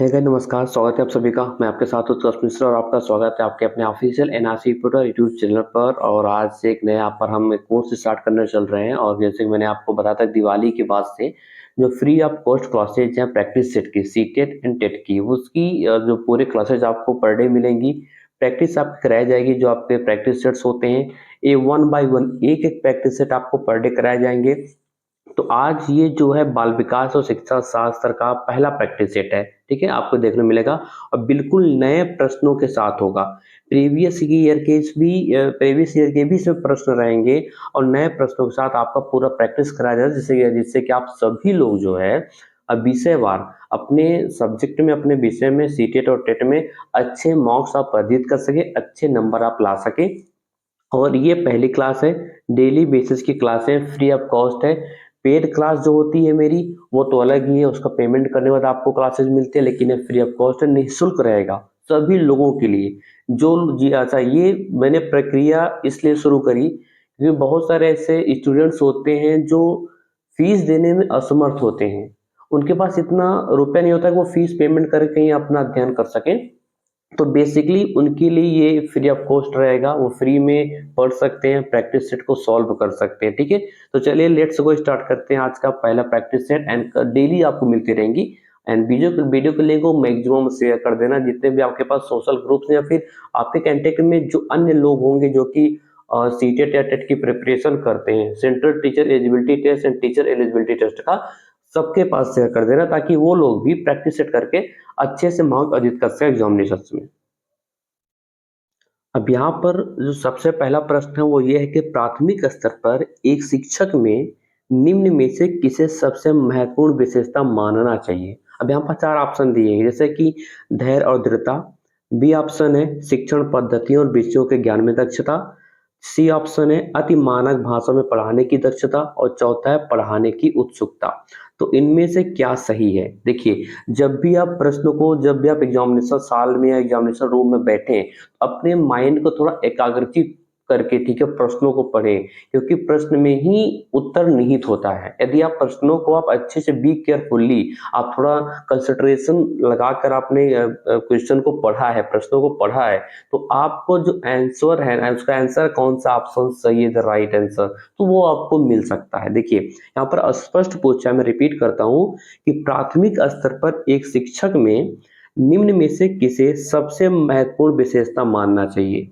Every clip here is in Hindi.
है गाइस, नमस्कार। स्वागत है आप सभी का। मैं आपके साथ उत्कर्ष मिश्रा और आपका स्वागत है आपके अपने official NRC tutor YouTube channel पर। और आज से एक नया पर हम एक कोर्स स्टार्ट करने चल रहे हैं। और जैसे कि मैंने आपको बताया था दिवाली के बाद से जो फ्री ऑफ कॉस्ट क्लासेज हैं प्रैक्टिस सेट की, सीटेट एंड टेट की, उसकी जो पूरे क्लासेज आपको पर डे मिलेंगी। प्रैक्टिस आपकी कराई जाएगी। जो आपके प्रैक्टिस सेट्स होते हैं ये 1 बाय 1 एक एक प्रैक्टिस सेट आपको पर डे कराए जाएंगे। तो आज ये जो है बाल विकास और शिक्षा शास्त्र का पहला प्रैक्टिस सेट है। ठीक है, आपको देखने मिलेगा और बिल्कुल नए प्रश्नों के साथ होगा। प्रीवियस ईयर के भी इसमें प्रश्न रहेंगे और नए प्रश्नों के साथ आपका पूरा प्रैक्टिस कराया जाए, जिससे कि आप सभी लोग जो है अब विषयवार अपने सब्जेक्ट में, अपने विषय में, सीटेट और टेट में अच्छे मार्क्स आप अर्जित कर सके, अच्छे नंबर आप ला सके। और ये पहली क्लास है, डेली बेसिस की क्लास है, फ्री ऑफ कॉस्ट है। पेड क्लास जो होती है मेरी वो तो अलग ही है, उसका पेमेंट करने के बाद आपको क्लासेस मिलते हैं, लेकिन ये फ्री ऑफ कॉस्ट है, निःशुल्क रहेगा सभी लोगों के लिए। जो जी अच्छा, ये मैंने प्रक्रिया इसलिए शुरू करी क्योंकि बहुत सारे ऐसे स्टूडेंट्स होते हैं जो फीस देने में असमर्थ होते हैं। उनके पास इतना रुपया नहीं होता कि वो फीस पेमेंट करके कहीं अपना अध्ययन कर सकें। तो बेसिकली उनके लिए ये फ्री ऑफ कॉस्ट रहेगा, वो फ्री में पढ़ सकते हैं, प्रैक्टिस सेट को सॉल्व कर सकते हैं। ठीक है, तो चलिए लेट्स गो स्टार्ट करते हैं आज का पहला प्रैक्टिस सेट। एंड डेली आपको मिलती रहेंगी। एंड वीडियो के लिंक को मैक्सिमम शेयर कर देना जितने भी आपके पास सोशल ग्रुप्स या फिर आपके कांटेक्ट में जो अन्य लोग होंगे जो कि सीटेट या टेट की प्रिपरेशन करते हैं, central teacher eligibility test and teacher eligibility test का, सबके पास शेयर कर देना ताकि वो लोग भी प्रैक्टिस सेट करके अच्छे से मार्क्स अर्जित कर सके एग्जामिनेशन में। अब यहाँ पर जो सबसे पहला प्रश्न है वो ये है कि प्राथमिक स्तर पर एक शिक्षक में निम्न में से किसे सबसे महत्वपूर्ण विशेषता मानना चाहिए। अब यहाँ पर चार ऑप्शन दिए हैं, जैसे कि धैर्य और दृढ़ता। बी ऑप्शन है शिक्षण पद्धतियों और विषयों के ज्ञान में दक्षता। सी ऑप्शन है अति मानक भाषा में पढ़ाने की दक्षता और चौथा है पढ़ाने की उत्सुकता। तो इनमें से क्या सही है? देखिए, जब भी आप एग्जामिनेशन साल में या एग्जामिनेशन रूम में बैठे, अपने माइंड को थोड़ा एकाग्रचित करके, ठीक है, प्रश्नों को पढ़ें, क्योंकि प्रश्न में ही उत्तर निहित होता है। यदि आप प्रश्नों को आप अच्छे से बी केयरफुल्ली, आप थोड़ा कंसंट्रेशन लगाकर आपने क्वेश्चन को पढ़ा है, प्रश्नों को पढ़ा है, तो आपको जो आंसर है उसका आंसर कौन सा ऑप्शन सही है, द राइट आंसर, तो वो आपको मिल सकता है। देखिए यहाँ पर स्पष्ट पूछा है, मैं रिपीट करता हूँ कि प्राथमिक स्तर पर एक शिक्षक में निम्न में से किसे सबसे महत्वपूर्ण विशेषता मानना चाहिए?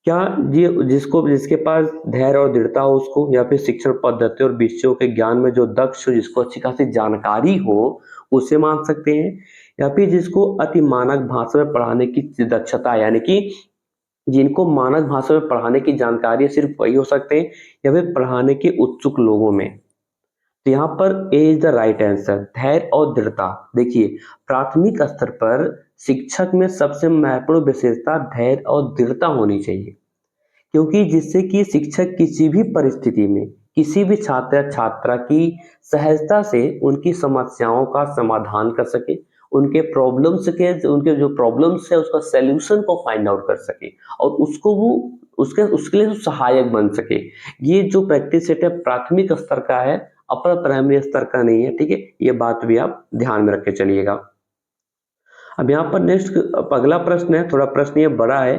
क्या ये जिसके पास धैर्य और दृढ़ता हो उसको, या फिर शिक्षण पद्धति और विषयों के ज्ञान में जो दक्ष हो, जिसको अच्छी खासी जानकारी हो, उसे मान सकते हैं? या फिर जिसको अति मानक भाषा में पढ़ाने की दक्षता है, यानी कि जिनको मानक भाषा में पढ़ाने की जानकारी है सिर्फ वही हो सकते हैं, या फिर पढ़ाने के उत्सुक लोगों में? तो यहाँ पर ए इज द राइट आंसर, धैर्य और दृढ़ता। देखिए, प्राथमिक स्तर पर शिक्षक में सबसे महत्वपूर्ण विशेषता धैर्य और दृढ़ता होनी चाहिए, क्योंकि जिससे कि शिक्षक किसी भी परिस्थिति में किसी भी छात्र या छात्रा की सहजता से उनकी समस्याओं का समाधान कर सके, उनके जो प्रॉब्लम्स है उसका सलूशन को फाइंड आउट कर सके, और उसको वो उसके लिए सहायक बन सके। ये जो प्रैक्टिस सेट है प्राथमिक स्तर का है, अपर प्राइमरी स्तर का नहीं है। ठीक है, ये बात भी आप ध्यान में रख के चलिएगा। अब यहाँ पर नेक्स्ट अगला प्रश्न है, थोड़ा प्रश्न ये बड़ा है।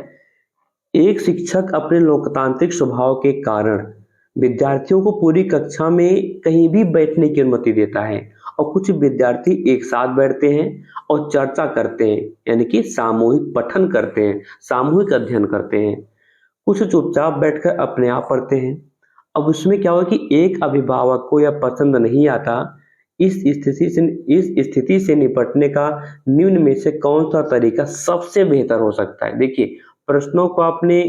एक शिक्षक अपने लोकतांत्रिक स्वभाव के कारण विद्यार्थियों को पूरी कक्षा में कहीं भी बैठने की अनुमति देता है, और कुछ विद्यार्थी एक साथ बैठते हैं और चर्चा करते हैं, यानी कि सामूहिक पठन करते हैं, सामूहिक अध्ययन करते हैं। कुछ चुपचाप बैठकर अपने आप पढ़ते हैं। अब उसमें क्या हुआ कि एक अभिभावक को यह पसंद नहीं आता। इस स्थिति से निपटने का निम्न में से कौन सा तरीका सबसे बेहतर हो सकता है? देखिए, प्रश्नों को आपने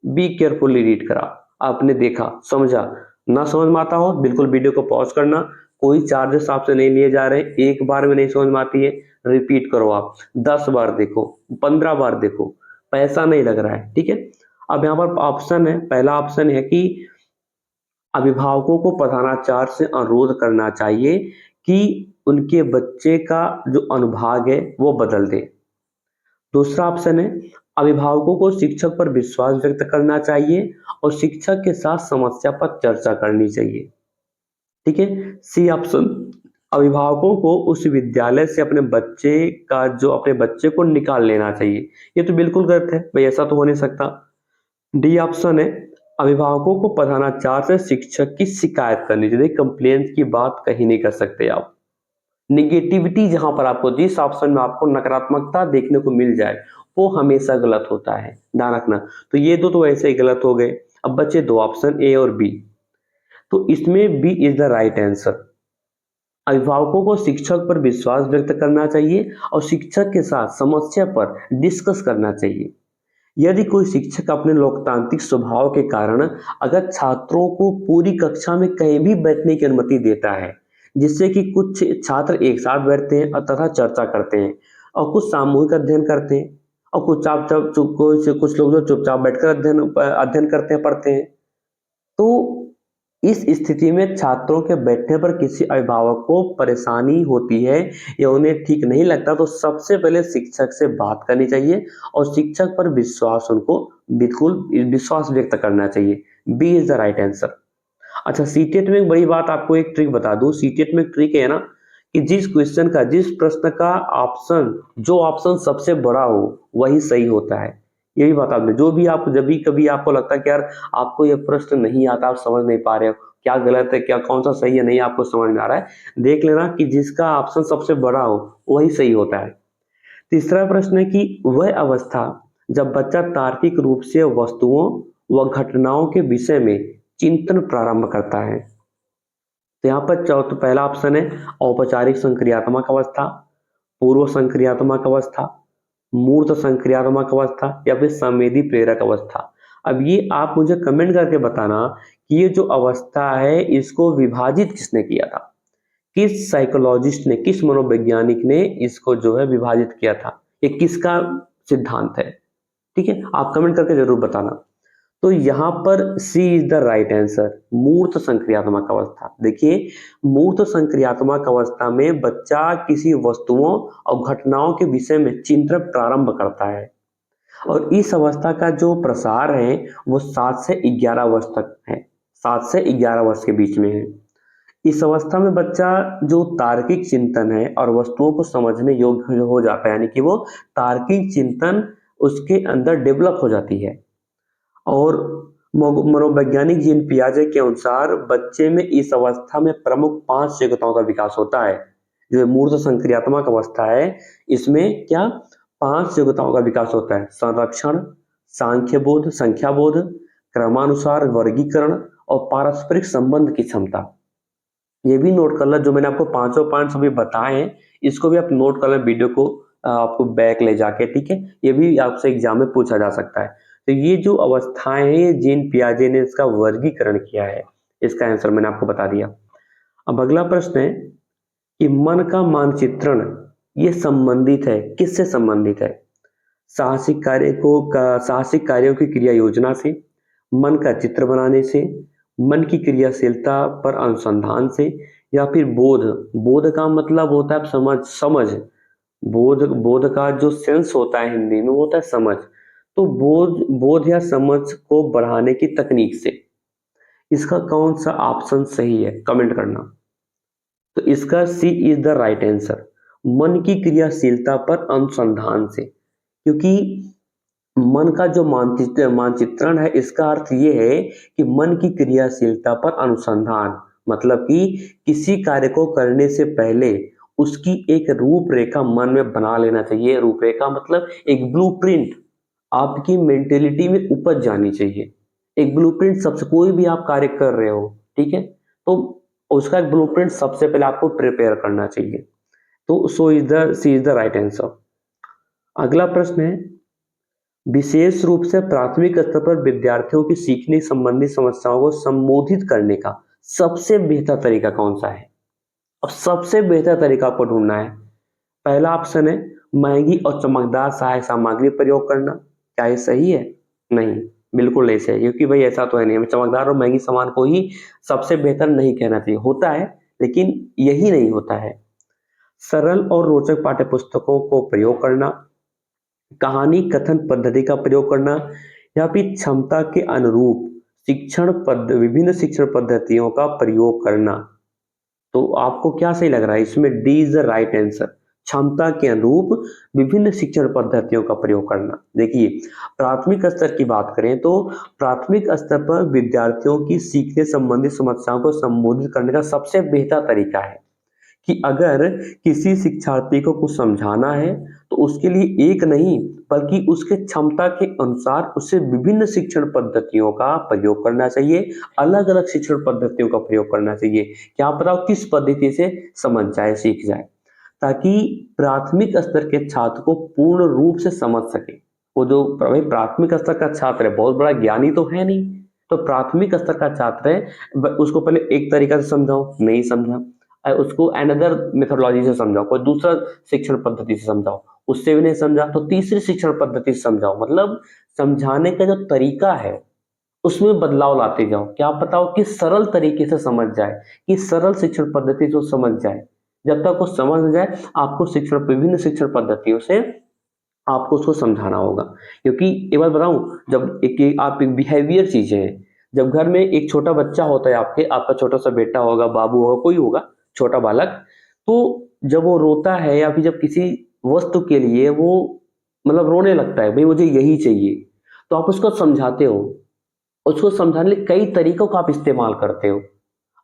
बी केयरफुली रीड करा, आपने देखा, समझा। ना समझ में आता हो बिल्कुल वीडियो को पॉज करना, कोई चार्जेस आपसे नहीं लिए जा रहे। एक बार में नहीं समझ में आती है, रिपीट करो, आप 10 बार देखो, 15 बार देखो, पैसा नहीं लग रहा है। ठीक है, अब यहाँ पर ऑप्शन है, पहला ऑप्शन है कि अभिभावकों को प्रधानाचार्य से अनुरोध करना चाहिए कि उनके बच्चे का जो अनुभाग है वो बदल दे। दूसरा ऑप्शन है अभिभावकों को शिक्षक पर विश्वास व्यक्त करना चाहिए और शिक्षक के साथ समस्या पर चर्चा करनी चाहिए। ठीक है, सी ऑप्शन अभिभावकों को उस विद्यालय से अपने बच्चे को निकाल लेना चाहिए। ये तो बिल्कुल गलत है, भाई ऐसा तो हो नहीं सकता। डी ऑप्शन है, अभिभावकों को प्रधानाचार्य से शिक्षक की शिकायत करनी चाहिए। कंप्लेंट की बात कहीं नहीं कर सकते आप। निगेटिविटी जहां पर आपको, जिस ऑप्शन में आपको नकारात्मकता देखने को मिल जाए, वो हमेशा गलत होता है, ध्यान रखना। तो ये दो तो ऐसे ही गलत हो गए। अब बचे दो ऑप्शन, ए और बी। तो इसमें B is the right answer. अभिभावकों को शिक्षक पर विश्वास व्यक्त करना चाहिए और शिक्षक के साथ समस्या पर डिस्कस करना चाहिए। यदि कोई शिक्षक अपने लोकतांत्रिक स्वभाव के कारण अगर छात्रों को पूरी कक्षा में कहीं भी बैठने की अनुमति देता है, जिससे कि कुछ छात्र एक साथ बैठते हैं और तथा चर्चा करते हैं और कुछ सामूहिक अध्ययन करते हैं और कुछ लोग जो चुपचाप बैठकर अध्ययन करते हैं, पढ़ते हैं, तो इस स्थिति में छात्रों के बैठने पर किसी अभिभावक को परेशानी होती है या उन्हें ठीक नहीं लगता, तो सबसे पहले शिक्षक से बात करनी चाहिए और शिक्षक पर उनको बिल्कुल विश्वास व्यक्त करना चाहिए। B is the right answer. अच्छा, सीटेट में एक बड़ी बात आपको एक ट्रिक बता दूं। सीटेट में एक ट्रिक है ना कि जिस प्रश्न का जो ऑप्शन सबसे बड़ा हो वही सही होता है। यही बात आपने, जो भी आप जब भी कभी आपको लगता है कि यार आपको ये प्रश्न नहीं आता, आप समझ नहीं पा रहे हो क्या गलत है, क्या कौन सा सही है, नहीं आपको समझ में आ रहा है, देख लेना कि जिसका ऑप्शन सबसे बड़ा हो वही सही होता है। तीसरा प्रश्न है कि वह अवस्था जब बच्चा तार्किक रूप से वस्तुओं व घटनाओं के विषय में चिंतन प्रारंभ करता है। तो यहाँ पर पहला ऑप्शन है औपचारिक संक्रियात्मक अवस्था, पूर्व संक्रियात्मक अवस्था, मूर्त संक्रियात्मक अवस्था या फिर संवेदी प्रेरक अवस्था। अब ये आप मुझे कमेंट करके बताना कि ये जो अवस्था है इसको विभाजित किसने किया था, किस साइकोलॉजिस्ट ने, किस मनोवैज्ञानिक ने इसको जो है विभाजित किया था, ये किसका सिद्धांत है। ठीक है, आप कमेंट करके जरूर बताना। तो यहाँ पर सी इज द राइट आंसर, मूर्त संक्रियात्मक अवस्था। देखिए, मूर्त संक्रियात्मक अवस्था में बच्चा किसी वस्तुओं और घटनाओं के विषय में चिंतन प्रारंभ करता है और इस अवस्था का जो प्रसार है वो 7 से 11 वर्ष तक है, 7 से 11 वर्ष के बीच में है। इस अवस्था में बच्चा जो तार्किक चिंतन है और वस्तुओं को समझने योग्य हो जाता है, यानी कि वो तार्किक चिंतन उसके अंदर डेवलप हो जाती है। और मनोवैज्ञानिक जीन पियाजे के अनुसार बच्चे में इस अवस्था में प्रमुख 5 योग्यताओं का विकास होता है। जो मूर्त संक्रियात्मक अवस्था है इसमें क्या 5 योग्यताओं का विकास होता है: संरक्षण, सांख्य बोध, संख्या बोध, क्रमानुसार वर्गीकरण और पारस्परिक संबंध की क्षमता। ये भी नोट कर लो, जो मैंने आपको पांचों पॉइंट्स अभी बताए हैं इसको भी आप नोट कर लो वीडियो को आपको बैक ले जाके, ठीक है। ये भी आपसे एग्जाम में पूछा जा सकता है। तो ये जो अवस्थाएं हैं ये जीन पियाजे ने इसका वर्गीकरण किया है, इसका आंसर मैंने आपको बता दिया। अब अगला प्रश्न है कि मन का मानचित्रण ये संबंधित है, किससे संबंधित है? साहसिक कार्यों की क्रिया योजना से, मन का चित्र बनाने से, मन की क्रियाशीलता पर अनुसंधान से या फिर बोध। बोध का मतलब होता है समझ। बोध का जो सेंस होता है हिंदी में वो होता है समझ। तो बोध या समझ को बढ़ाने की तकनीक से। इसका कौन सा ऑप्शन सही है, कमेंट करना। तो इसका C is the right answer, मन की क्रियाशीलता पर अनुसंधान से। क्योंकि मन का जो मानचित्रण है इसका अर्थ ये है कि मन की क्रियाशीलता पर अनुसंधान, मतलब कि किसी कार्य को करने से पहले उसकी एक रूपरेखा मन में बना लेना चाहिए। रूपरेखा मतलब एक ब्लूप्रिंट आपकी मेंटेलिटी में उपज जानी चाहिए। एक ब्लूप्रिंट सबसे, कोई भी आप कार्य कर रहे हो, ठीक है, तो उसका एक ब्लूप्रिंट सबसे पहले आपको प्रिपेयर करना चाहिए। तो सी इज द राइट आंसर। अगला प्रश्न है, विशेष रूप से प्राथमिक स्तर पर विद्यार्थियों की सीखने संबंधी समस्याओं को संबोधित करने का सबसे बेहतर तरीका कौन सा है? अब सबसे बेहतर तरीका आपको ढूंढना है। पहला ऑप्शन है महंगी और चमकदार सहायक सामग्री प्रयोग करना। क्या ये सही है? नहीं, बिल्कुल नहीं सही, क्योंकि भाई ऐसा तो है नहीं, हमें चमकदार और महंगी सामान को ही सबसे बेहतर नहीं कहना चाहिए। होता है लेकिन यही नहीं होता है। सरल और रोचक पाठ्य पुस्तकों को प्रयोग करना, कहानी कथन पद्धति का प्रयोग करना या फिर क्षमता के अनुरूप विभिन्न शिक्षण पद्धतियों का प्रयोग करना। तो आपको क्या सही लग रहा है इसमें? D is the right answer. क्षमता के अनुरूप विभिन्न शिक्षण पद्धतियों का प्रयोग करना। देखिए, प्राथमिक स्तर की बात करें तो प्राथमिक स्तर पर विद्यार्थियों की सीखने संबंधी समस्याओं को संबोधित करने का सबसे बेहतर तरीका है कि अगर किसी शिक्षार्थी को कुछ समझाना है तो उसके लिए एक नहीं बल्कि उसके क्षमता के अनुसार उसे विभिन्न शिक्षण पद्धतियों का प्रयोग करना चाहिए। अलग अलग शिक्षण पद्धतियों का प्रयोग करना चाहिए। क्या पता वो किस पद्धति से समझ जाए, सीख जाए, ताकि प्राथमिक स्तर के छात्र को पूर्ण रूप से समझ सके। वो जो भाई प्राथमिक स्तर का छात्र है बहुत बड़ा ज्ञानी तो है नहीं, तो प्राथमिक स्तर का छात्र है, उसको पहले एक तरीका से समझाओ, नहीं समझा, उसको अनदर मेथोडोलॉजी से समझाओ, कोई दूसरा शिक्षण पद्धति से समझाओ, उससे भी नहीं समझा तो तीसरी शिक्षण पद्धति से समझाओ। मतलब समझाने का जो तरीका है उसमें बदलाव लाते जाओ। क्या पता हो कि सरल तरीके से समझ जाए, कि सरल शिक्षण पद्धति से समझ जाए। जब तक वो समझ न जाए आपको शिक्षण विभिन्न शिक्षण पद्धतियों से आपको उसको समझाना होगा। क्योंकि एक बात बताऊं, जब आप एक बिहेवियर चीजें हैं, जब घर में एक छोटा बच्चा होता है, आपका छोटा सा बेटा होगा, बाबू होगा, कोई होगा, छोटा बालक, तो जब वो रोता है या फिर जब किसी वस्तु के लिए वो मतलब रोने लगता है, भाई मुझे यही चाहिए, तो आप उसको समझाते हो। उसको समझाने के लिए कई तरीकों का आप इस्तेमाल करते हो।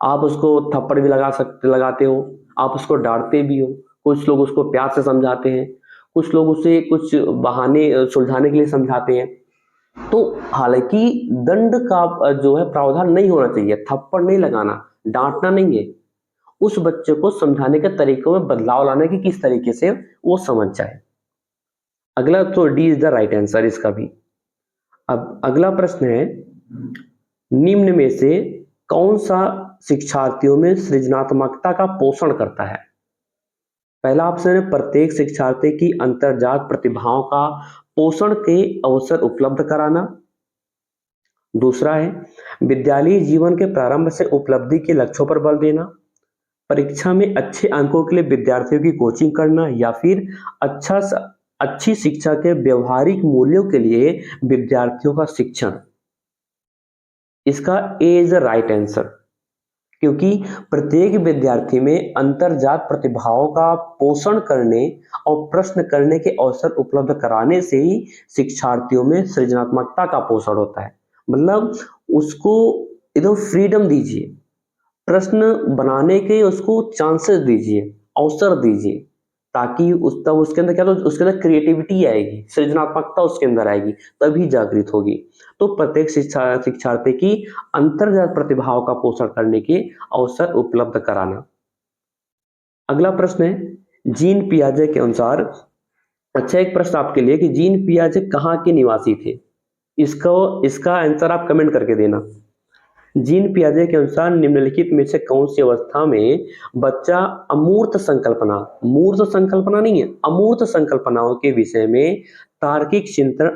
आप उसको थप्पड़ भी लगाते हो, आप उसको डांटते भी हो, कुछ लोग उसको प्यार से समझाते हैं, कुछ लोग उसे कुछ बहाने सुलझाने के लिए समझाते हैं। तो हालांकि दंड का जो है प्रावधान नहीं होना चाहिए, थप्पड़ नहीं लगाना, डांटना नहीं है। उस बच्चे को समझाने के तरीकों में बदलाव लाना कि किस तरीके से वो समझ जाए। अगला तो D is the right answer इसका भी। अब अगला प्रश्न है, निम्न में से कौन सा शिक्षार्थियों में सृजनात्मकता का पोषण करता है? पहला ऑप्शन है प्रत्येक शिक्षार्थी की अंतर्जात प्रतिभाओं का पोषण के अवसर उपलब्ध कराना। दूसरा है विद्यालयी जीवन के प्रारंभ से उपलब्धि के लक्ष्यों पर बल देना। परीक्षा में अच्छे अंकों के लिए विद्यार्थियों की कोचिंग करना, या फिर अच्छी शिक्षा के व्यवहारिक मूल्यों के लिए विद्यार्थियों का शिक्षण। इसका ए इज द राइट आंसर, क्योंकि प्रत्येक विद्यार्थी में अंतर्जात प्रतिभाओं का पोषण करने और प्रश्न करने के अवसर उपलब्ध कराने से ही शिक्षार्थियों में सृजनात्मकता का पोषण होता है। मतलब उसको एकदम फ्रीडम दीजिए, प्रश्न बनाने के उसको चांसेस दीजिए, अवसर दीजिए, ताकि तब उसके अंदर क्या, तो उसके अंदर क्रिएटिविटी आएगी, सृजनात्मकता उसके अंदर आएगी, तभी जागृत होगी। तो प्रत्येक शिक्षार्थी की अंतर्गत प्रतिभाओं का पोषण करने के अवसर उपलब्ध कराना। अगला प्रश्न है जीन पियाजे के अनुसार, अच्छा एक प्रश्न आपके लिए कि जीन पियाजे कहाँ के निवासी थे? इसका आंसर आप कमेंट करके देना। जीन पियाजे के अनुसार निम्नलिखित में से कौन सी अवस्था में बच्चा अमूर्त संकल्पना, मूर्त संकल्पना नहीं है, अमूर्त संकल्पनाओं के विषय में तार्किक चिंतन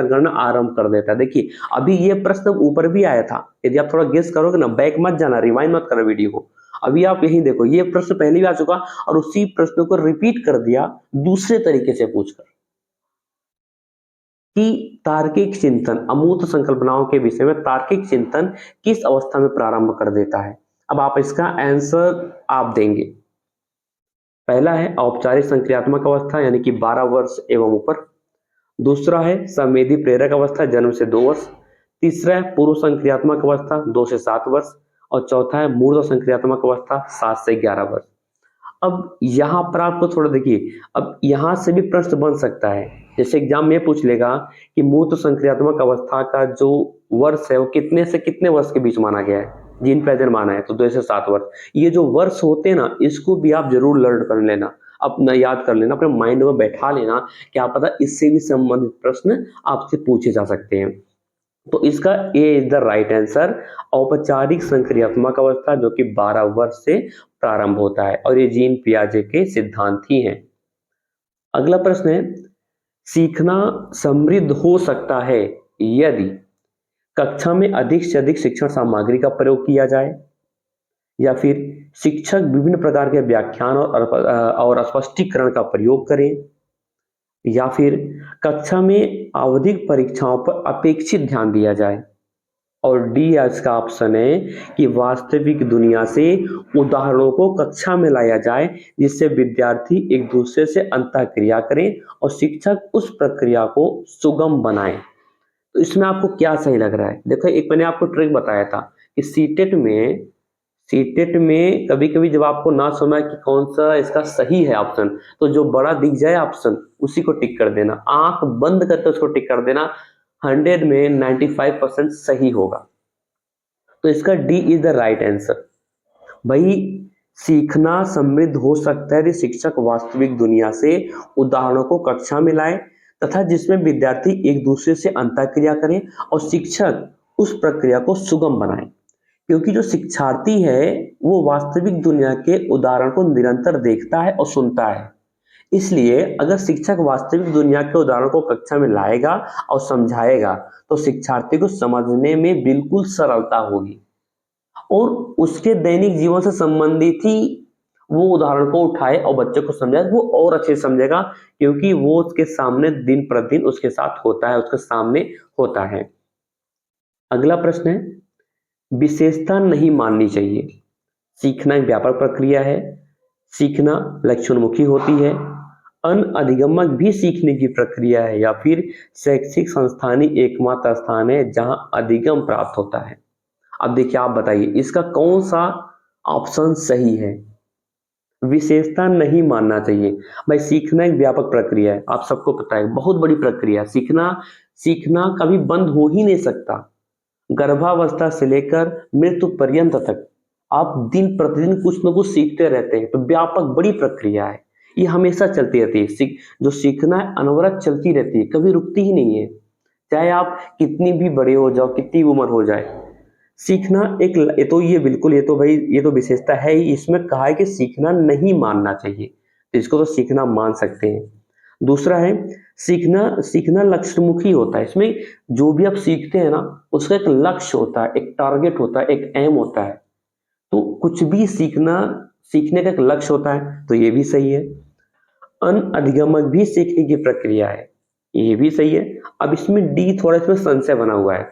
करना आरंभ कर देता है? देखिए, अभी ये प्रश्न ऊपर भी आया था, यदि आप थोड़ा गेस करोगे ना, बैक मत जाना, रिवाइंड मत करना वीडियो को, अभी आप यही देखो, ये प्रश्न पहले भी आ चुका और उसी प्रश्न को रिपीट कर दिया दूसरे तरीके से पूछकर, कि तार्किक चिंतन अमूर्त संकल्पनाओं के विषय में तार्किक चिंतन किस अवस्था में प्रारंभ कर देता है? अब आप इसका आंसर आप देंगे। पहला है औपचारिक संक्रियात्मक अवस्था यानी कि 12 वर्ष एवं ऊपर। दूसरा है संवेदी प्रेरक अवस्था, जन्म से 2 वर्ष। तीसरा है पूर्व संक्रियात्मक अवस्था, 2 से 7 वर्ष। और चौथा है मूर्ध संक्रियात्मक अवस्था, 7 से 11 वर्ष। अब यहाँ पर आपको थोड़ा देखिए, अब यहाँ से भी प्रश्न बन सकता है, जैसे एग्जाम में पूछ लेगा कि मूर्त संक्रियात्मक अवस्था का जो वर्ष है वो कितने से कितने वर्ष के बीच माना गया है, जीन प्रेजेंट माना है तो 2 से 7 वर्ष। ये जो वर्ष होते हैं ना, इसको भी आप जरूर लर्न कर लेना, अपना याद कर लेना, अपने माइंड में बैठा लेना, क्या पता इससे भी संबंधित प्रश्न आपसे पूछे जा सकते हैं। तो इसका ए इज द राइट आंसर, औपचारिक संक्रियात्मक अवस्था, जो कि 12 वर्ष से प्रारंभ होता है, और ये जीन पियाजे के सिद्धांत ही हैं। अगला प्रश्न है, सीखना समृद्ध हो सकता है यदि कक्षा में अधिक से अधिक शिक्षण सामग्री का प्रयोग किया जाए, या फिर शिक्षक विभिन्न प्रकार के व्याख्यान और स्पष्टीकरण का प्रयोग करें, या फिर कक्षा में आवधिक परीक्षाओं पर अपेक्षित ध्यान दिया जाए। और डी इसका ऑप्शन है कि वास्तविक दुनिया से उदाहरणों को कक्षा में लाया जाए जिससे विद्यार्थी एक दूसरे से अंतःक्रिया करें और शिक्षक उस प्रक्रिया को सुगम बनाए। तो इसमें आपको क्या सही लग रहा है? देखो, एक मैंने आपको ट्रिक बताया था कि सीटेट में कभी कभी जब आपको ना समझ कि कौन सा इसका सही है ऑप्शन, तो जो बड़ा दिख जाए ऑप्शन उसी को टिक कर देना, आंख बंद करके उसको टिक कर देना। 100 में 95% सही होगा। तो इसका D is the right answer. भाई, सीखना समृद्ध हो सकता है यदि शिक्षक वास्तविक दुनिया से उदाहरणों को कक्षा में लाए तथा जिसमें विद्यार्थी एक दूसरे से अंतःक्रिया करें और शिक्षक उस प्रक्रिया को सुगम बनाए। क्योंकि जो शिक्षार्थी है वो वास्तविक दुनिया के उदाहरण को निरंतर देखता है और सुनता है। इसलिए अगर शिक्षक वास्तविक दुनिया के उदाहरण को कक्षा में लाएगा और समझाएगा तो शिक्षार्थी को समझने में बिल्कुल सरलता होगी और उसके दैनिक जीवन से संबंधित ही वो उदाहरण को उठाए और बच्चे को समझाए, वो और अच्छे से समझेगा क्योंकि वो उसके सामने दिन प्रतिदिन उसके साथ होता है, उसके सामने होता है। अगला प्रश्न है, विशेषता नहीं माननी चाहिए। सीखना एक व्यापक प्रक्रिया है, सीखना लक्ष्योन्मुखी होती है, अनअधिगमक भी सीखने की प्रक्रिया है, या फिर शैक्षिक संस्थान ही एकमात्र स्थान है जहां अधिगम प्राप्त होता है। अब देखिए, आप बताइए इसका कौन सा ऑप्शन सही है? विशेषता नहीं मानना चाहिए। भाई, सीखना एक व्यापक प्रक्रिया है, आप सबको पता है, बहुत बड़ी प्रक्रिया। सीखना सीखना कभी बंद हो ही नहीं सकता। गर्भावस्था से लेकर मृत्यु पर्यंत तक आप दिन प्रतिदिन कुछ न कुछ सीखते रहते हैं। तो व्यापक बड़ी प्रक्रिया है, ये हमेशा चलती रहती है। जो सीखना है अनवरत चलती रहती है, कभी रुकती ही नहीं है। चाहे आप कितनी भी बड़े हो जाओ, कितनी उम्र हो जाए, सीखना एक ये तो ये बिल्कुल, ये तो भाई ये तो विशेषता है ही। इसमें कहा है कि सीखना नहीं मानना चाहिए, तो इसको तो सीखना मान सकते हैं। दूसरा है, सीखना सीखना लक्ष्यमुखी होता है। इसमें जो भी आप सीखते हैं ना, उसका एक लक्ष्य होता है, एक टारगेट होता है, एक एम होता है। तो कुछ भी सीखने का एक लक्ष्य होता है, तो ये भी सही है। अनअधिगमक भी सीखने की प्रक्रिया है, ये भी सही है। अब इसमें डी थोड़ा इसमें संशय बना हुआ है,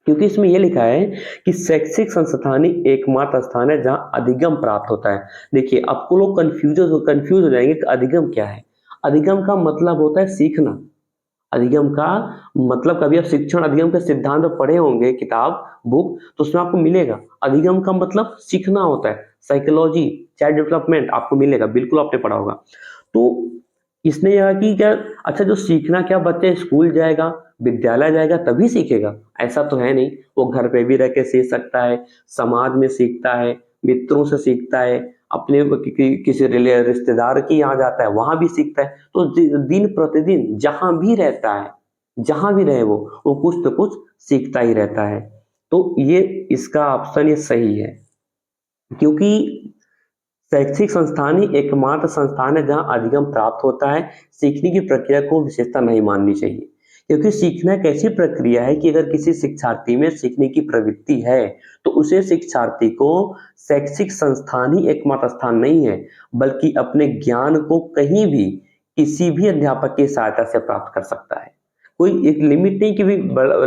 क्योंकि इसमें यह लिखा है कि शैक्षिक संस्थान ही एकमात्र स्थान है जहां अधिगम प्राप्त होता है। देखिए, आपको लोग कंफ्यूज हो जाएंगे कि अधिगम क्या है। अधिगम का मतलब होता है सीखना। अधिगम का मतलब, कभी आप शिक्षण अधिगम के सिद्धांत पढ़े होंगे किताब बुक, तो उसमें आपको मिलेगा। अधिगम का मतलब सीखना होता है, साइकोलॉजी, चाइल्ड डेवलपमेंट आपको मिलेगा, बिल्कुल आपने पढ़ा होगा। तो इसने यह कि क्या, अच्छा जो सीखना क्या, बच्चा स्कूल जाएगा, विद्यालय जाएगा तभी सीखेगा? ऐसा तो है नहीं। वो घर पे भी रह के सीख सकता है, समाज में सीखता है, मित्रों से सीखता है, अपने किसी रिश्तेदार के यहाँ जाता है, वहां भी सीखता है। तो दिन प्रतिदिन जहां भी रहता है, जहां भी रहे वो कुछ तो कुछ सीखता ही रहता है। तो ये इसका ऑप्शन ये सही है, क्योंकि शैक्षिक संस्थान ही एकमात्र संस्थान है जहां अधिगम प्राप्त होता है। सीखने की प्रक्रिया को विशेषता नहीं माननी चाहिए, क्योंकि सीखना एक ऐसी प्रक्रिया है कि अगर किसी शिक्षार्थी में सीखने की प्रवृत्ति है तो उसे शिक्षार्थी को शैक्षिक संस्थान ही एकमात्र स्थान नहीं है, बल्कि अपने ज्ञान को कहीं भी किसी भी अध्यापक की सहायता से प्राप्त कर सकता है। कोई एक लिमिट नहीं कि भी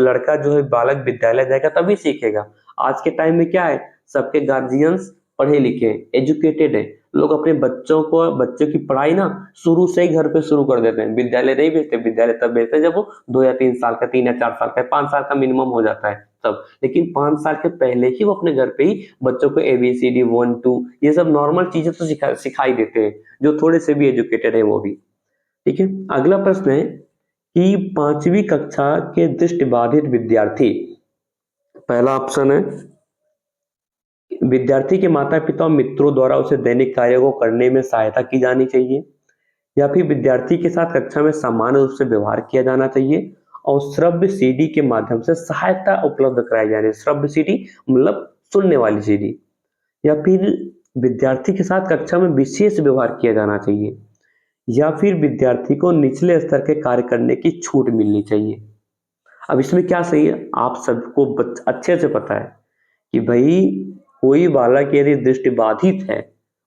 लड़का जो है बालक विद्यालय जाएगा तभी सीखेगा। आज के टाइम में क्या है, सबके गार्जियंस पढ़े लिखे हैं, एजुकेटेड है। लोग अपने बच्चों की पढ़ाई ना शुरू से ही घर पे शुरू कर देते हैं। विद्यालय नहीं भेजते, विद्यालय तब भेजते हैं जब वो 2 या 3 साल का, 3 या 4 साल का, 5 साल का मिनिमम हो जाता है तब। लेकिन 5 साल के पहले ही वो अपने घर पे ही बच्चों को ABCD 1 2 ये सब नॉर्मल चीजें तो सिखाई देते हैं, जो थोड़े से भी एजुकेटेड है वो भी। ठीक है। अगला प्रश्न है कि 5वीं कक्षा के दृष्टिबाधित विद्यार्थी, पहला ऑप्शन है विद्यार्थी के माता पिता और मित्रों द्वारा उसे दैनिक कार्यों को करने में सहायता की जानी चाहिए, या फिर विद्यार्थी के साथ कक्षा में सामान्य रूप से व्यवहार किया जाना चाहिए और श्रव्य सीडी के माध्यम से सहायता उपलब्ध कराई जानी। श्रव्य सीडी मतलब सुनने वाली सीडी। या फिर विद्यार्थी के साथ कक्षा में विशेष व्यवहार किया जाना चाहिए, या फिर विद्यार्थी को निचले स्तर के कार्य करने की छूट मिलनी चाहिए। अब इसमें क्या सही है, आप सबको अच्छे से पता है कि भाई कोई बालक यदि दृष्टिबाधित है,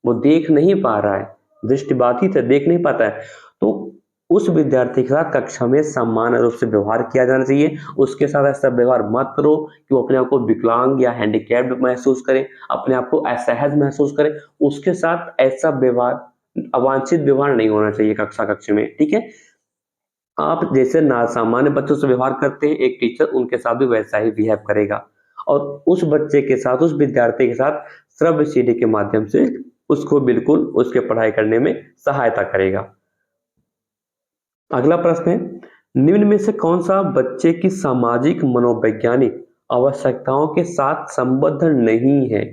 वो देख नहीं पा रहा है, दृष्टिबाधित है, देख नहीं पाता है, तो उस विद्यार्थी के साथ कक्षा में सामान्य रूप से व्यवहार किया जाना चाहिए। उसके साथ ऐसा व्यवहार मत करो कि वो अपने आप को विकलांग या हैंडीकैप्ड महसूस करे, अपने आप को असहज महसूस करे। उसके साथ ऐसा व्यवहार, अवांछित व्यवहार नहीं होना चाहिए कक्षा कक्ष में, ठीक है। आप जैसे ना सामान्य बच्चों से व्यवहार करते हैं एक टीचर, उनके साथ भी वैसा ही बिहेव करेगा और उस बच्चे के साथ, उस विद्यार्थी के साथ श्रव्य सीडी के माध्यम से उसको बिल्कुल उसके पढ़ाई करने में सहायता करेगा। अगला प्रश्न है, निम्न में से कौन सा बच्चे की सामाजिक मनोवैज्ञानिक आवश्यकताओं के साथ संबद्ध नहीं है?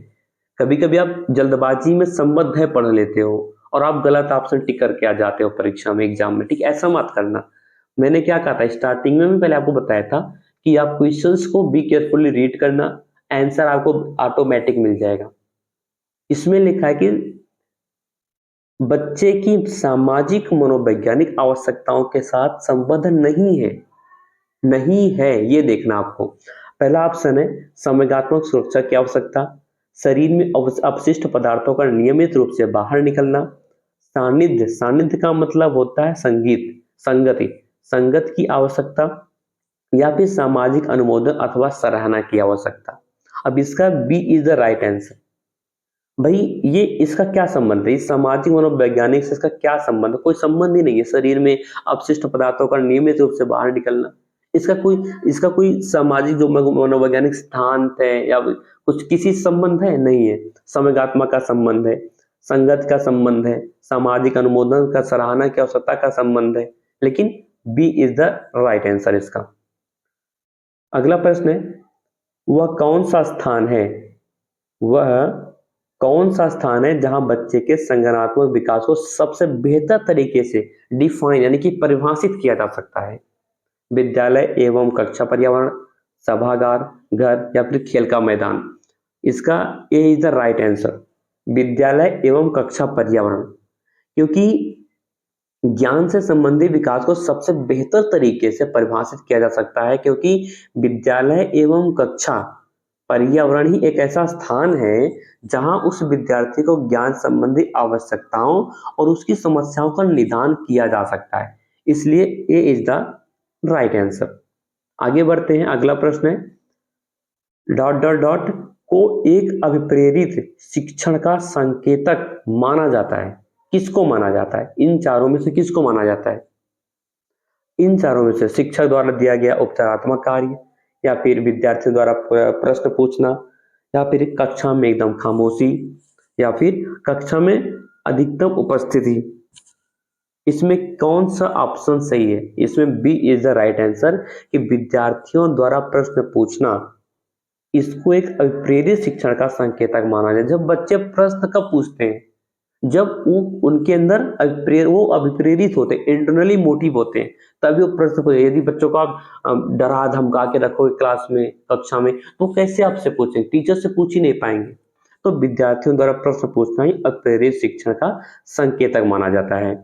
कभी कभी आप जल्दबाजी में संबद्ध है पढ़ लेते हो और आप गलत ऑप्शन टिक करके आ जाते हो परीक्षा में, एग्जाम में, ठीक, ऐसा मत करना। मैंने क्या कहा था स्टार्टिंग में भी, पहले आपको बताया था कि आप क्वेश्चंस को बी केयरफुली रीड करना, आंसर आपको ऑटोमेटिक मिल जाएगा। इसमें लिखा है कि बच्चे की सामाजिक मनोवैज्ञानिक आवश्यकताओं के साथ संबद्ध नहीं है, नहीं है, ये देखना आपको। पहला ऑप्शन है संवेगात्मक सुरक्षा की आवश्यकता, शरीर में अपशिष्ट पदार्थों का नियमित रूप से बाहर निकलना, सानिध्य, सानिध्य का मतलब होता है संगीत, संगति, संगत की आवश्यकता, या फिर सामाजिक अनुमोदन अथवा सराहना की आवश्यकता। अब इसका B is the right answer. भाई ये इसका क्या संबंध है, इस सामाजिक मनोवैज्ञानिक से इसका क्या संबंध है? कोई संबंध ही नहीं है। शरीर में अपशिष्ट पदार्थों का नियमित रूप से बाहर निकलना, इसका कोई सामाजिक जो मनोवैज्ञानिक सिद्धांत है या कुछ किसी से संबंध है? नहीं है। संवेगात्मक का संबंध है, संगत का संबंध है, सामाजिक अनुमोदन का, सराहना की आवश्यकता का संबंध है, लेकिन B is the right answer इसका। अगला प्रश्न है, वह कौन सा स्थान है, वह कौन सा स्थान है जहां बच्चे के संज्ञानात्मक विकास को सबसे बेहतर तरीके से डिफाइन यानी कि परिभाषित किया जा सकता है? विद्यालय एवं कक्षा पर्यावरण, सभागार, घर या फिर खेल का मैदान? इसका ए इज द राइट आंसर, विद्यालय एवं कक्षा पर्यावरण। क्योंकि ज्ञान से संबंधित विकास को सबसे बेहतर तरीके से परिभाषित किया जा सकता है, क्योंकि विद्यालय एवं कक्षा पर्यावरण ही एक ऐसा स्थान है जहां उस विद्यार्थी को ज्ञान संबंधी आवश्यकताओं और उसकी समस्याओं का निदान किया जा सकता है। इसलिए ए इज द राइट आंसर। आगे बढ़ते हैं, अगला प्रश्न है, डॉट डॉट डॉट को एक अभिप्रेरित शिक्षण का संकेतक माना जाता है। किसको माना जाता है? इन चारों में से किसको माना जाता है? इन चारों में से शिक्षक द्वारा दिया गया उपचारात्मक कार्य, या फिर विद्यार्थियों द्वारा प्रश्न पूछना, या फिर कक्षा में एकदम खामोशी, या फिर कक्षा में अधिकतम उपस्थिति। इसमें कौन सा ऑप्शन सही है? इसमें B is the right answer कि विद्यार्थियों द्वारा प्रश्न पूछना, इसको एक अभिप्रेरित शिक्षण का संकेतक माना जाए। जब बच्चे प्रश्न कब पूछते हैं? जब वो उनके अंदर वो अभिप्रेरित होते हैं, इंटरनली मोटिव होते हैं, तभी वो प्रश्न पूछे। यदि बच्चों को आप डरा धमका के रखोगे क्लास में, कक्षा में, तो कैसे आपसे पूछेंगे? टीचर से पूछ ही नहीं पाएंगे। तो विद्यार्थियों द्वारा प्रश्न पूछना ही अप्रेरित शिक्षण का संकेतक माना जाता है।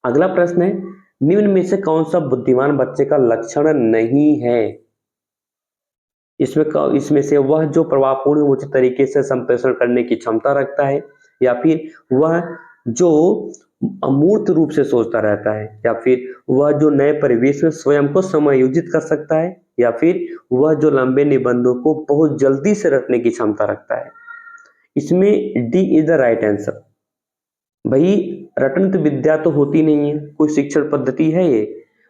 अगला प्रश्न है, निम्न में से कौन सा बुद्धिमान बच्चे का लक्षण नहीं है? इसमें से वह जो प्रभावपूर्ण उचित तरीके से संप्रेषण करने की क्षमता रखता है, या फिर वह जो अमूर्त रूप से सोचता रहता है, या फिर वह जो नए परिवेश में स्वयं को समायोजित कर सकता है, या फिर वह जो लंबे निबंधों को बहुत जल्दी से रटने की क्षमता रखता है। इसमें D is the right answer. भाई रटंत विद्या तो होती नहीं है, कोई शिक्षण पद्धति है ये?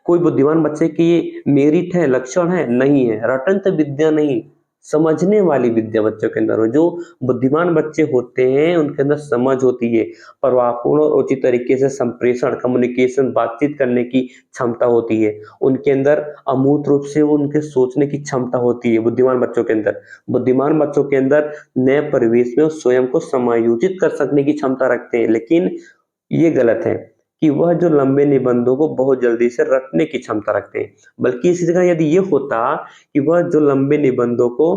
कोई बुद्धिमान बच्चे की ये मेरिट है, लक्षण है? नहीं है। रटंत विद्या नहीं, समझने वाली विद्या बच्चों के अंदर हो। जो बुद्धिमान बच्चे होते हैं उनके अंदर समझ होती है, प्रभावपूर्ण और उचित तरीके से संप्रेषण, कम्युनिकेशन, बातचीत करने की क्षमता होती है। उनके अंदर अमूर्त रूप से वो उनके सोचने की क्षमता होती है बुद्धिमान बच्चों के अंदर। बुद्धिमान बच्चों के अंदर नए परिवेश में स्वयं को समायोजित कर सकने की क्षमता रखते हैं, लेकिन ये गलत है कि वह जो लंबे निबंधों को बहुत जल्दी से रटने की क्षमता रखते हैं। बल्कि इसी जगह यदि ये होता कि वह जो लंबे निबंधों को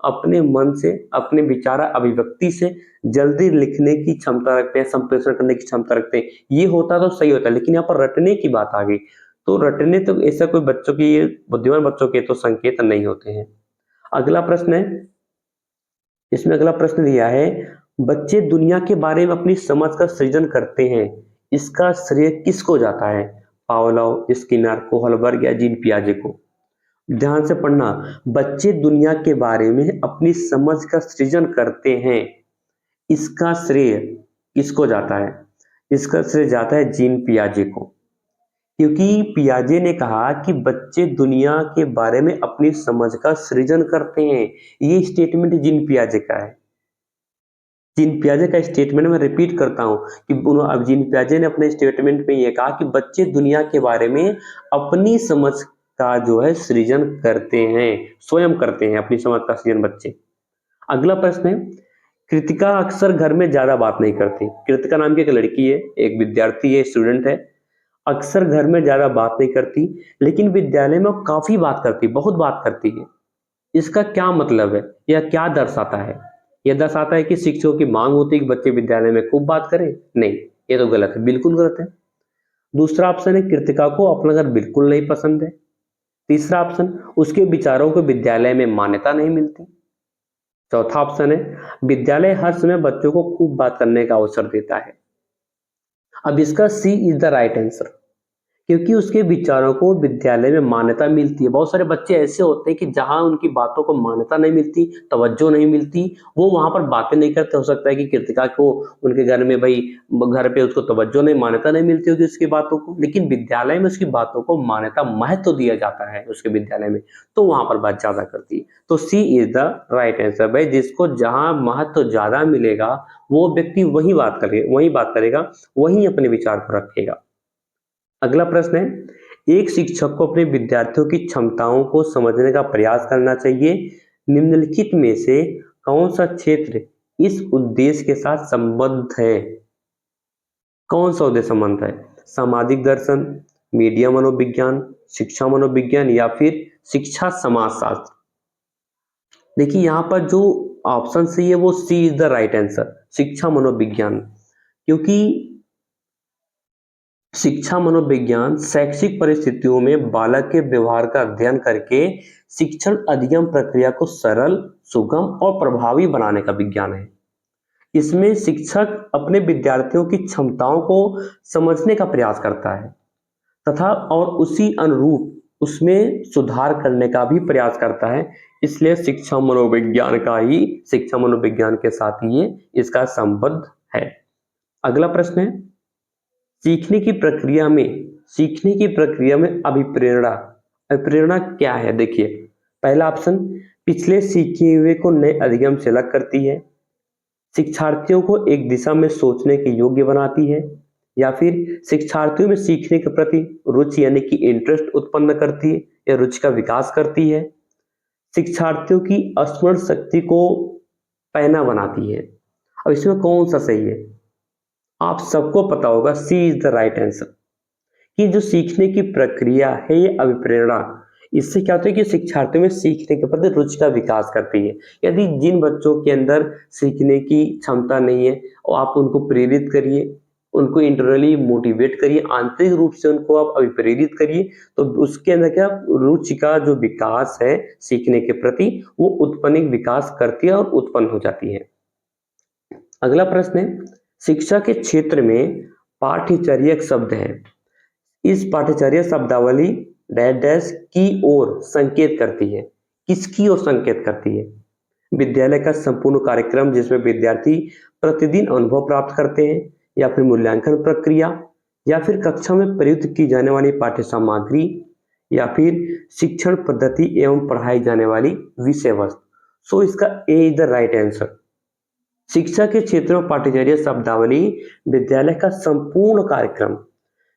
अपने मन से, अपने विचार अभिव्यक्ति से जल्दी लिखने की क्षमता रखते हैं, संप्रेषण करने की क्षमता रखते हैं, ये होता तो सही होता। लेकिन यहाँ पर रटने की बात आ गई, तो रटने तो ऐसा कोई बच्चों की, बुद्धिमान बच्चों के तो संकेत नहीं होते हैं। अगला प्रश्न है, इसमें अगला प्रश्न दिया है, बच्चे दुनिया के बारे में अपनी समझ का सृजन करते हैं, इसका श्रेय किसको जाता है? पावलोव, स्किनर, कोहलबर्ग या जीन पियाजे को। ध्यान से पढ़ना, बच्चे दुनिया के बारे में अपनी समझ का सृजन करते हैं। इसका श्रेय किसको जाता है? इसका श्रेय जाता है जीन पियाजे को, क्योंकि पियाजे ने कहा कि बच्चे दुनिया के बारे में अपनी समझ का सृजन करते हैं। ये स्टेटमेंट जीन पियाजे का है। जीन पियाजे का स्टेटमेंट मैं रिपीट करता हूं कि अब जीन पियाजे ने अपने स्टेटमेंट में ये कहा कि बच्चे दुनिया के बारे में अपनी समझ का जो है सृजन करते हैं, स्वयं करते हैं अपनी समझ का सृजन बच्चे। अगला प्रश्न है, कृतिका अक्सर घर में ज्यादा बात नहीं करती। कृतिका नाम की एक लड़की है, एक विद्यार्थी है, स्टूडेंट है। अक्सर घर में ज्यादा बात नहीं करती, लेकिन विद्यालय में वो काफी बात करती, बहुत बात करती है। इसका क्या मतलब है या क्या दर्शाता है? यह दर्शाता है कि शिक्षकों की मांग होती है कि बच्चे विद्यालय में खूब बात करें? नहीं, ये तो गलत है, बिल्कुल गलत है। दूसरा ऑप्शन है, कृतिका को अपना घर बिल्कुल नहीं पसंद है। तीसरा ऑप्शन, उसके विचारों को विद्यालय में मान्यता नहीं मिलती। चौथा ऑप्शन है, विद्यालय हर समय बच्चों को खूब बात करने का अवसर देता है। अब इसका C is the right answer, क्योंकि उसके विचारों को विद्यालय में मान्यता मिलती है। बहुत सारे बच्चे ऐसे होते हैं कि जहां उनकी बातों को मान्यता नहीं मिलती, तवज्जो नहीं मिलती, वो वहां पर बातें नहीं करते। हो सकता है कि कृतिका को उनके घर में भाई घर पे उसको तवज्जो नहीं, मान्यता नहीं मिलती होगी उसकी बातों को, लेकिन विद्यालय में उसकी बातों को मान्यता, महत्व दिया जाता है उसके विद्यालय में, तो वहां पर बात ज्यादा करती है। तो सी इज द राइट आंसर। भाई जिसको जहां महत्व ज्यादा मिलेगा वो व्यक्ति वही बात करेगा, वही अपने विचार को रखेगा। अगला प्रश्न है, एक शिक्षक को अपने विद्यार्थियों की क्षमताओं को समझने का प्रयास करना चाहिए। निम्नलिखित में से कौन सा क्षेत्र इस उद्देश्य के साथ संबद्ध है? कौन सा उद्देश्य संबंध है? सामाजिक दर्शन, मीडिया मनोविज्ञान, शिक्षा मनोविज्ञान या फिर शिक्षा समाजशास्त्र। देखिए यहाँ पर जो ऑप्शन सही है वो सी इज द राइट आंसर, शिक्षा मनोविज्ञान। क्योंकि शिक्षा मनोविज्ञान शैक्षिक परिस्थितियों में बालक के व्यवहार का अध्ययन करके शिक्षण अधिगम प्रक्रिया को सरल, सुगम और प्रभावी बनाने का विज्ञान है। इसमें शिक्षक अपने विद्यार्थियों की क्षमताओं को समझने का प्रयास करता है तथा और उसी अनुरूप उसमें सुधार करने का भी प्रयास करता है। इसलिए शिक्षा मनोविज्ञान के साथ ही इसका संबंध है। अगला प्रश्न है, सीखने की प्रक्रिया में अभिप्रेरणा क्या है? देखिए, पहला ऑप्शन, पिछले सीखे हुए को नए अधिगम से अलग करती है, शिक्षार्थियों को एक दिशा में सोचने के योग्य बनाती है, या फिर शिक्षार्थियों में सीखने के प्रति रुचि यानी कि इंटरेस्ट उत्पन्न करती है या रुचि का विकास करती है, शिक्षार्थियों की स्मरण शक्ति को पैना बनाती है। अब इसमें कौन सा सही है? आप सबको पता होगा सी इज द राइट आंसर, कि जो सीखने की प्रक्रिया है ये अभिप्रेरणा, इससे क्या होता है कि शिक्षार्थियों में सीखने के प्रति रुचि का विकास करती है। यदि जिन बच्चों के अंदर सीखने की क्षमता नहीं है और आप उनको प्रेरित करिए, उनको इंटरनली मोटिवेट करिए, आंतरिक रूप से उनको आप अभिप्रेरित करिए, तो उसके अंदर क्या रुचि का जो विकास है सीखने के प्रति वो उत्पन्न विकास करती है और उत्पन्न हो जाती है। अगला प्रश्न है, शिक्षा के क्षेत्र में पाठ्यचर्या एक शब्द है। इस पाठ्यचर्या शब्दावली डैश डैश की ओर संकेत करती है। किसकी ओर संकेत करती है? विद्यालय का संपूर्ण कार्यक्रम जिसमें विद्यार्थी प्रतिदिन अनुभव प्राप्त करते हैं, या फिर मूल्यांकन प्रक्रिया, या फिर कक्षा में प्रयुक्त की जाने वाली पाठ्य सामग्री, या फिर शिक्षण पद्धति एवं पढ़ाई जाने वाली विषय वस्तु। सो इसका ए इज द राइट आंसर। शिक्षा के क्षेत्र में पाठ्यचर्या शब्दावली विद्यालय का संपूर्ण कार्यक्रम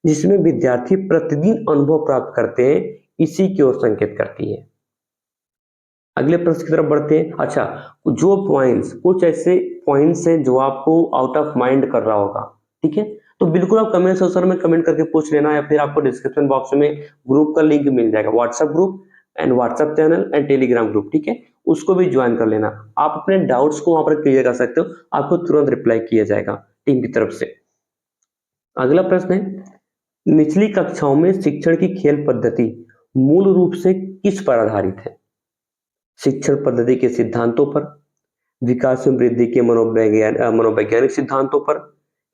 जिसमें विद्यार्थी प्रतिदिन अनुभव प्राप्त करते हैं, इसी की ओर संकेत करती है। अगले प्रश्न की तरफ बढ़ते हैं। अच्छा, जो पॉइंट्स, कुछ ऐसे पॉइंट्स हैं जो आपको आउट ऑफ माइंड कर रहा होगा, ठीक है, तो बिल्कुल आप कमेंट सेक्शन में कमेंट करके पूछ लेना, या फिर आपको डिस्क्रिप्शन बॉक्स में ग्रुप का लिंक मिल जाएगा, WhatsApp group and WhatsApp channel and Telegram group, ठीक है, उसको भी ज्वाइन कर लेना। आप अपने डाउट्स को वहां पर क्लियर कर सकते हो, आपको तुरंत रिप्लाई किया जाएगा टीम की तरफ से। अगला प्रश्न है, निचली कक्षाओं में शिक्षण की खेल पद्धति मूल रूप से किस पर आधारित है? शिक्षण पद्धति के सिद्धांतों पर, विकास में वृद्धि के मनोवैज्ञानिक सिद्धांतों पर,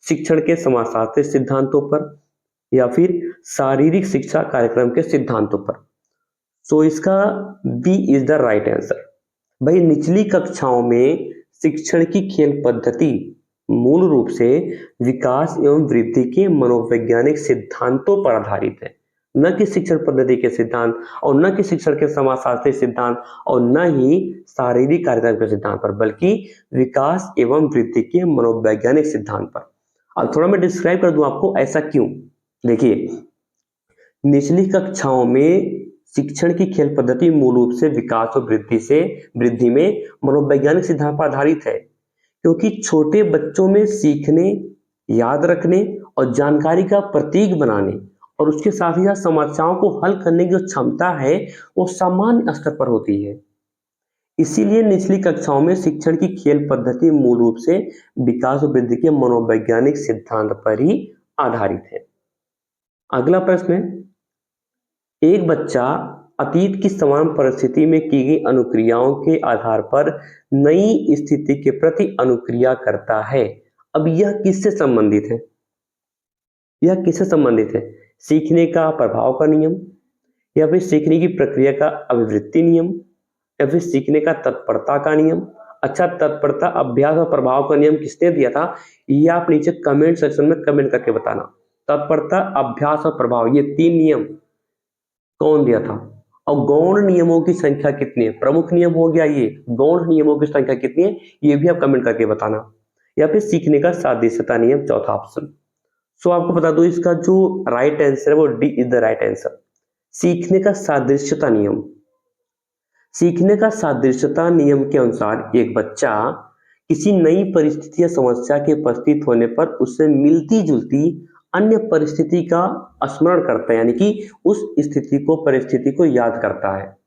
शिक्षण के समाजशास्त्री सिद्धांतों पर, या फिर शारीरिक शिक्षा कार्यक्रम के सिद्धांतों पर। सो इसका B is the right answer. भाई निचली कक्षाओं में शिक्षण की खेल पद्धति मूल रूप से विकास एवं वृद्धि के मनोवैज्ञानिक सिद्धांतों पर आधारित है, न कि शिक्षण पद्धति के सिद्धांत और न कि शिक्षण के समाजशास्त्री सिद्धांत और न ही शारीरिक कार्यक्रम के सिद्धांत पर, बल्कि विकास एवं वृद्धि के मनोवैज्ञानिक सिद्धांत पर। अब थोड़ा मैं डिस्क्राइब कर दूं आपको ऐसा क्यों। देखिए, निचली कक्षाओं में शिक्षण की खेल पद्धति मूल रूप से विकास और वृद्धि में मनोवैज्ञानिक सिद्धांत पर आधारित है, क्योंकि छोटे बच्चों में सीखने, याद रखने और जानकारी का प्रतीक बनाने और उसके साथ ही साथ समस्याओं को हल करने की जो क्षमता है वो सामान्य स्तर पर होती है। इसीलिए निचली कक्षाओं में शिक्षण की खेल पद्धति मूल रूप से विकास और वृद्धि के मनोवैज्ञानिक सिद्धांत पर ही आधारित है। अगला प्रश्न है, एक बच्चा अतीत की समान परिस्थिति में की गई अनुक्रियाओं के आधार पर नई स्थिति के प्रति अनुक्रिया करता है। अब यह किससे संबंधित है? यह किससे संबंधित है? सीखने का प्रभाव का नियम, या फिर सीखने की प्रक्रिया का अभिवृत्ति नियम, या फिर सीखने का तत्परता का नियम। अच्छा, तत्परता, अभ्यास और प्रभाव का नियम किसने दिया था? ये आप नीचे कमेंट सेक्शन में कमेंट करके बताना। तत्परता, अभ्यास और प्रभाव, ये 3 नियम कौन दिया था? और गौण नियमों की संख्या कितनी है? प्रमुख नियम हो गया ये, गौण नियमों की संख्या कितनी है ये भी आप कमेंट करके बताना। या फिर सीखने का सादृश्यता नियम, चौथा ऑप्शन। सो आपको बता दूं, इसका जो राइट आंसर है वो D is the right answer. सीखने का सादृश्यता नियम। सीखने का सादृश्यता नियम के अनुसार एक बच्चा किसी नई परिस्थिति या समस्या के उपस्थित होने पर उससे मिलती जुलती अन्य परिस्थिति का स्मरण करता है, यानी कि उस स्थिति को, परिस्थिति को याद करता है,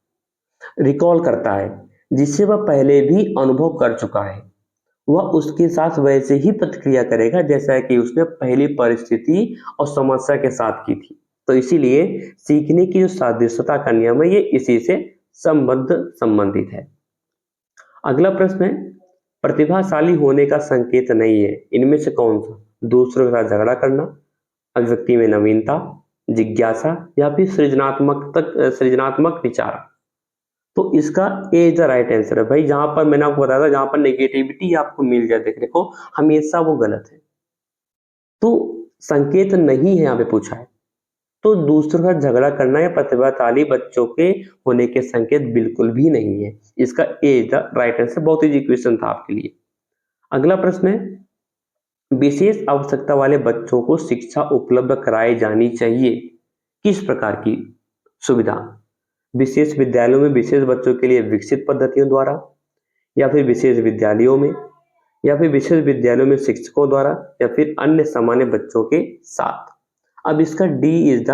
रिकॉल करता है, जिसे वह पहले भी अनुभव कर चुका है। वह उसके साथ वैसे ही प्रतिक्रिया करेगा जैसा कि उसने पहली परिस्थिति और समस्या के साथ की थी। तो इसीलिए सीखने की जो सादृश्यता का नियम है ये इसी से संबंधित है। अगला प्रश्न है, प्रतिभाशाली होने का संकेत नहीं है, इनमें से कौन सा? दूसरों के साथ झगड़ा करना, अभिव्यक्ति में नवीनता, जिज्ञासा, या फिर सृजनात्मक विचार। तो इसका ए इज द राइट आंसर है। भाई जहां पर मैंने आपको बताया था, जहां पर नेगेटिविटी आपको मिल जाए देखने को, हमेशा वो गलत है। तो संकेत नहीं है यहाँ पे पूछा है, तो दूसरों का झगड़ा करना या प्रतिभाशाली बच्चों के होने के संकेत बिल्कुल भी नहीं है। इसका ए इज द राइट आंसर। बहुत इजी क्वेश्चन था आपके लिए। अगला प्रश्न है, विशेष आवश्यकता वाले बच्चों को शिक्षा उपलब्ध कराई जानी चाहिए, किस प्रकार की सुविधा? विशेष विद्यालयों में विशेष बच्चों के लिए विकसित पद्धतियों द्वारा, या फिर विशेष विद्यालयों में, या फिर विशेष विद्यालयों में शिक्षकों द्वारा, या फिर अन्य सामान्य बच्चों के साथ। अब इसका D is the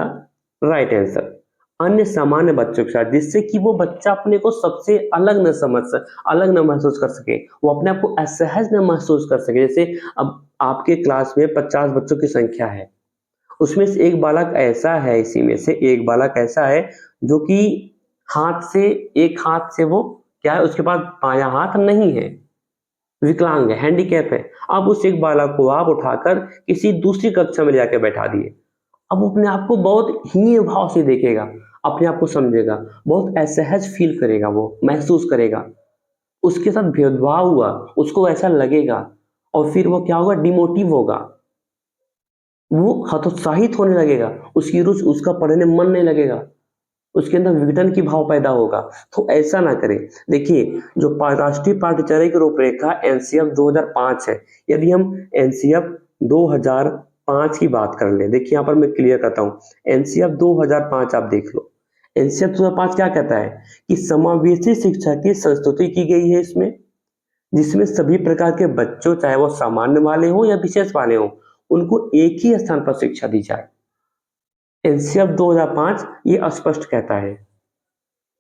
right answer, अन्य सामान्य बच्चों के साथ, जिससे कि वो बच्चा अपने को सबसे अलग न महसूस कर सके, वो अपने आप को असहज न महसूस कर सके। जैसे अब आपके क्लास में 50 बच्चों की संख्या है, उसमें से एक बालक ऐसा है, इसी में से एक बालक ऐसा है जो कि एक हाथ से वो क्या है, उसके पास बायां हाथ नहीं है, विकलांग है, हैंडीकैप है। अब उस एक बालक को आप उठाकर किसी दूसरी कक्षा में जाकर बैठा दिए, अब वो अपने आप को बहुत हीन भाव से देखेगा, अपने आप को समझेगा, बहुत असहज फील करेगा, वो महसूस करेगा, उसके साथ भेदभाव हुआ, उसको ऐसा लगेगा, और फिर वो क्या होगा, डिमोटिव होगा, वो हतोत्साहित होने लगेगा, उसकी रुचि, उसका पढ़ने में मन नहीं लगेगा, उसके अंदर विघटन की भाव पैदा होगा। तो ऐसा ना करें। देखिए, जो राष्ट्रीय पाठ्यचर्या की रूपरेखा एनसीएफ 2005 है, यदि हम एनसीएफ 2005 की बात कर ले, देखिए यहाँ पर मैं क्लियर करता हूँ, एनसीएफ 2005 आप देख लो। एनसीएफ 2005 क्या कहता है कि समावेशी शिक्षा की संस्तुति की गई है इसमें, जिसमें सभी प्रकार के बच्चों, चाहे वो सामान्य वाले हो या विशेष वाले हो, उनको एक ही स्थान पर शिक्षा डी जाए। एनसीएफ 2005 ये स्पष्ट कहता है।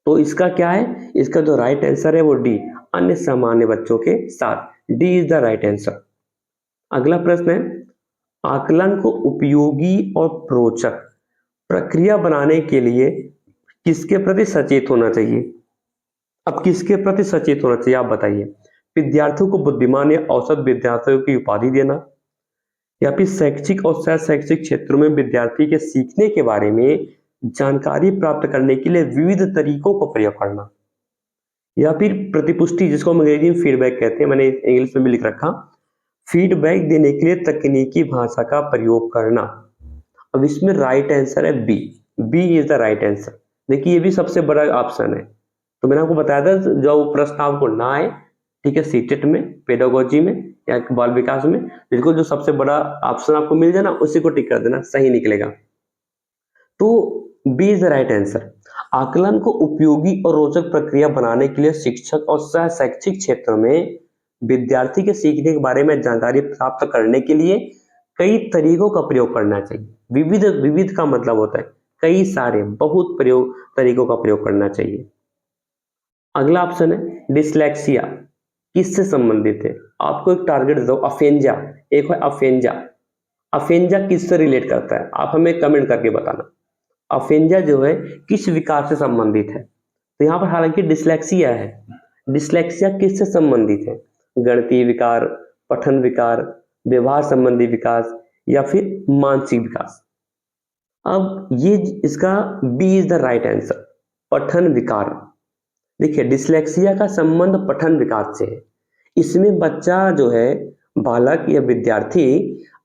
तो इसका क्या है, इसका जो राइट आंसर है वो डी, अन्य सामान्य बच्चों के साथ, D is the right answer. अगला प्रश्न है, आकलन को उपयोगी और रोचक प्रक्रिया बनाने के लिए किसके प्रति सचेत होना चाहिए? अब किसके प्रति सचेत होना चाहिए आप बताइए। विद्यार्थियों को बुद्धिमान या औसत विद्यार्थियों की उपाधि देना, या फिर शैक्षिक और सह शैक्षिक क्षेत्रों में विद्यार्थी के सीखने के बारे में जानकारी प्राप्त करने के लिए विविध तरीकों को प्रयोग करना, या फिर प्रतिपुष्टि जिसको हम अंग्रेजी में फीडबैक कहते हैं, मैंने इंग्लिश में भी लिख रखा, फीडबैक देने के लिए तकनीकी भाषा का प्रयोग करना। अब इसमें राइट आंसर है B, B is the right answer. देखिए ये भी सबसे बड़ा ऑप्शन है, तो मैंने आपको बताया था जो प्रश्न आपको ना आए, ठीक है, सीटेट में, पेडागोजी में या बाल विकास में, बिल्कुल जो सबसे बड़ा ऑप्शन आपको मिल जाए ना उसी को टिक कर देना, सही निकलेगा। तो B is the right answer. आकलन को उपयोगी और रोचक प्रक्रिया बनाने के लिए शिक्षक और सह शैक्षिक क्षेत्रों में विद्यार्थी के सीखने के बारे में जानकारी प्राप्त करने के लिए कई तरीकों का प्रयोग करना चाहिए। विविध, विविध का मतलब होता है कई सारे, बहुत प्रयोग तरीकों का प्रयोग करना चाहिए। अगला ऑप्शन है डिसलेक्सिया, किससे संबंधित है? आपको एक टारगेट दो, अफेंजा, एक है अफेंजा। अफेंजा किससे रिलेट करता है आप हमें कमेंट करके बताना। अफेंजा जो है किस विकार से संबंधित है? तो यहाँ पर हालांकि डिसलेक्सिया है, डिसलेक्सिया किससे संबंधित है? गणितीय विकार, पठन विकार, व्यवहार संबंधी विकास या फिर मानसिक विकास। अब ये इसका B is the right answer, पठन विकार। देखिए डिसलेक्सिया का संबंध पठन विकार से है। इसमें बच्चा जो है, बालक या विद्यार्थी